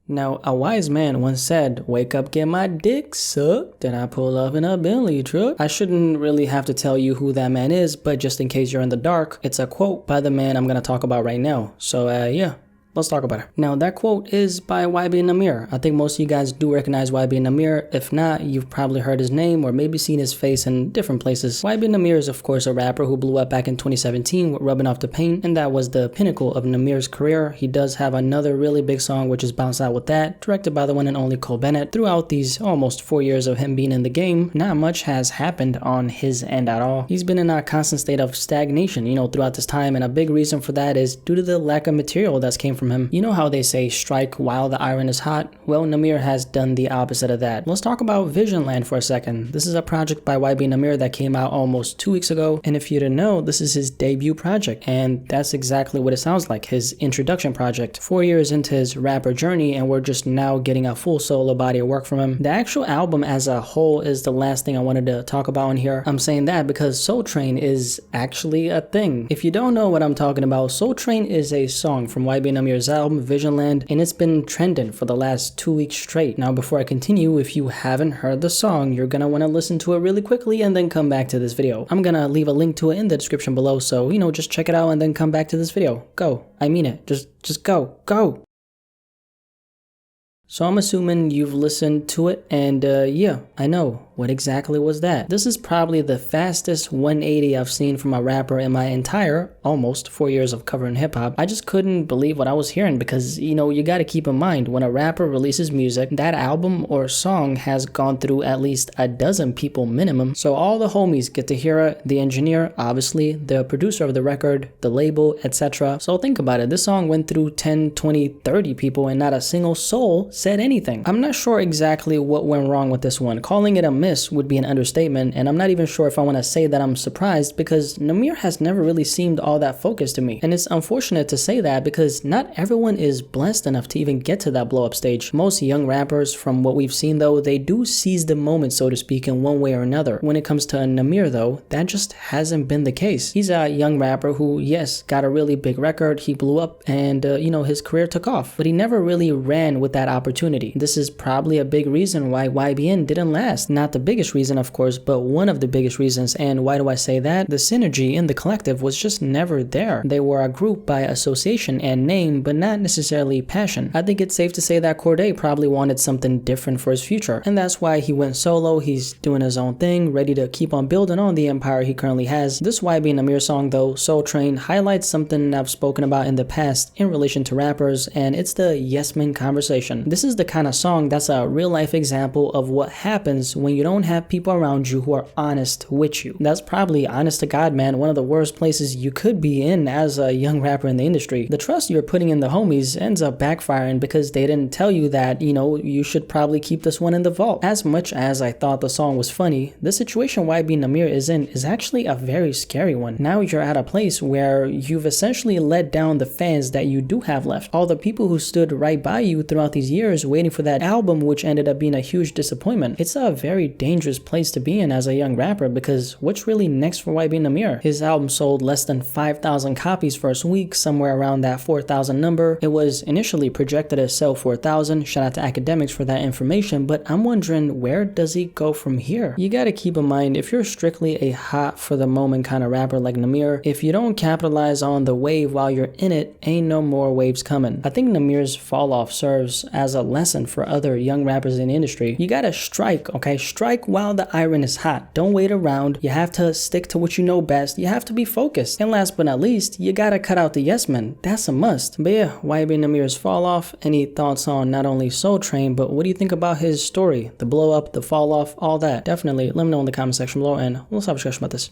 Now, a wise man once said, "Wake up, get my dick sucked, then I pull up in a Bentley truck." I shouldn't really have to tell you who that man is, but just in case you're in the dark, it's a quote by the man I'm gonna talk about right now. So yeah. Let's talk about it. Now, that quote is by YBN Nahmir. I think most of you guys do recognize YBN Nahmir. If not, you've probably heard his name or maybe seen his face in different places. YBN Nahmir is, of course, a rapper who blew up back in 2017 with Rubbing Off the Paint, and that was the pinnacle of Nahmir's career. He does have another really big song, which is Bounce Out With That, directed by the one and only Cole Bennett. Throughout these almost 4 years of him being in the game, not much has happened on his end at all. He's been in a constant state of stagnation, throughout this time, and a big reason for that is due to the lack of material that's came from him. You know how they say strike while the iron is hot? Well, Nahmir has done the opposite of that. Let's talk about Visionland for a second. This is a project by YBN Nahmir that came out almost 2 weeks ago, and if you didn't know, this is his debut project, and that's exactly what it sounds like, his introduction project. 4 years into his rapper journey, and we're just now getting a full solo body of work from him. The actual album as a whole is the last thing I wanted to talk about in here. I'm saying that because Soul Train is actually a thing. If you don't know what I'm talking about, Soul Train is a song from YBN Nahmir's album Visionland, and it's been trending for the last 2 weeks straight. Now, before I continue, if you haven't heard the song, you're gonna want to listen to it really quickly and then come back to this video. I'm gonna leave a link to it in the description below, so just check it out and then come back to this video. Go. I mean it. Just go. So I'm assuming you've listened to it, and yeah, I know. What exactly was that? This is probably the fastest 180 I've seen from a rapper in my entire, almost 4 years of covering hip-hop. I just couldn't believe what I was hearing because, you gotta keep in mind, when a rapper releases music, that album or song has gone through at least a dozen people minimum. So all the homies get to hear it, the engineer, obviously, the producer of the record, the label, etc. So think about it, this song went through 10, 20, 30 people and not a single soul said anything. I'm not sure exactly what went wrong with this one. Calling it a miss would be an understatement, and I'm not even sure if I want to say that I'm surprised because Nahmir has never really seemed all that focused to me. And it's unfortunate to say that because not everyone is blessed enough to even get to that blow up stage. Most young rappers, from what we've seen though, they do seize the moment, so to speak, in one way or another. When it comes to Nahmir though, that just hasn't been the case. He's a young rapper who, yes, got a really big record, he blew up, and his career took off, but he never really ran with that opportunity. This is probably a big reason why YBN didn't last. Not the biggest reason, of course, but one of the biggest reasons. And why do I say that? The synergy in the collective was just never there. They were a group by association and name, but not necessarily passion. I think it's safe to say that Cordae probably wanted something different for his future, and that's why he went solo. He's doing his own thing, ready to keep on building on the empire he currently has. This YBN Nahmir song though, Soul Train, highlights something I've spoken about in the past in relation to rappers, and it's the yes men conversation. This is the kind of song that's a real life example of what happens when you don't have people around you who are honest with you. That's probably, honest to God, man, one of the worst places you could be in as a young rapper in the industry. The trust you're putting in the homies ends up backfiring because they didn't tell you that, you should probably keep this one in the vault. As much as I thought the song was funny, the situation YBN Nahmir is in is actually a very scary one. Now you're at a place where you've essentially let down the fans that you do have left. All the people who stood right by you throughout these years waiting for that album, which ended up being a huge disappointment. It's a very dangerous place to be in as a young rapper because what's really next for YBN Nahmir? His album sold less than 5,000 copies first week, somewhere around that 4,000 number. It was initially projected to sell 4,000. Shout out to academics for that information, but I'm wondering, where does he go from here? You gotta keep in mind, if you're strictly a hot for the moment kind of rapper like Nahmir, if you don't capitalize on the wave while you're in it, ain't no more waves coming. I think Nahmir's fall off serves as a lesson for other young rappers in the industry. You gotta strike, okay? Strike while the iron is hot. Don't wait around. You have to stick to what you know best. You have to be focused. And last but not least, you gotta cut out the yes men. That's a must. But yeah, YBN Nahmir's fall off. Any thoughts on not only Soul Train, but what do you think about his story? The blow up, the fall off, all that. Definitely let me know in the comment section below, and we'll have a discussion about this.